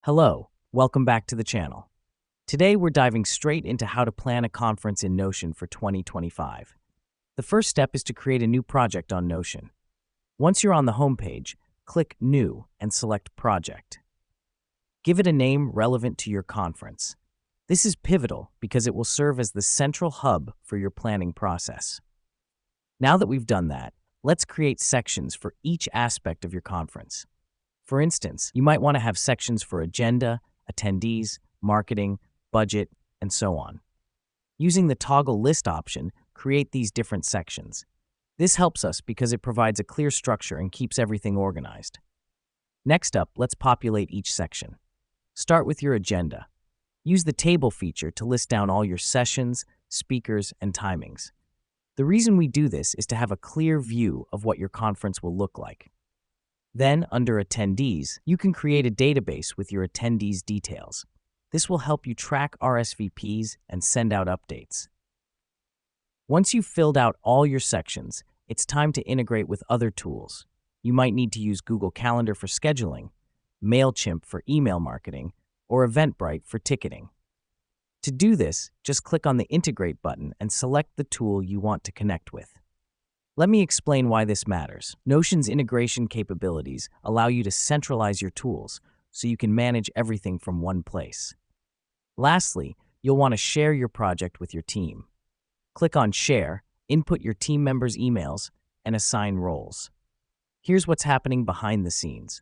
Hello, welcome back to the channel. Today we're diving straight into how to plan a conference in Notion for 2025. The first step is to create a new project on Notion. Once you're on the homepage, click New and select Project. Give it a name relevant to your conference. This is pivotal because it will serve as the central hub for your planning process. Now that we've done that, let's create sections for each aspect of your conference. For instance, you might want to have sections for agenda, attendees, marketing, budget, and so on. Using the toggle list option, create these different sections. This helps us because it provides a clear structure and keeps everything organized. Next up, let's populate each section. Start with your agenda. Use the table feature to list down all your sessions, speakers, and timings. The reason we do this is to have a clear view of what your conference will look like. Then, under Attendees, you can create a database with your attendees' details. This will help you track RSVPs and send out updates. Once you've filled out all your sections, it's time to integrate with other tools. You might need to use Google Calendar for scheduling, MailChimp for email marketing, or Eventbrite for ticketing. To do this, just click on the Integrate button and select the tool you want to connect with. Let me explain why this matters. Notion's integration capabilities allow you to centralize your tools so you can manage everything from one place. Lastly, you'll want to share your project with your team. Click on Share, input your team members' emails, and assign roles. Here's what's happening behind the scenes.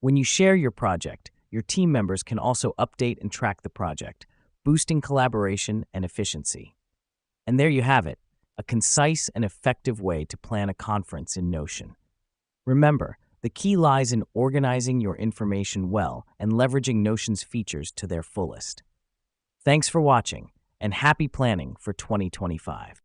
When you share your project, your team members can also update and track the project, boosting collaboration and efficiency. And there you have it. A concise and effective way to plan a conference in Notion. Remember, the key lies in organizing your information well and leveraging Notion's features to their fullest. Thanks for watching, and happy planning for 2025.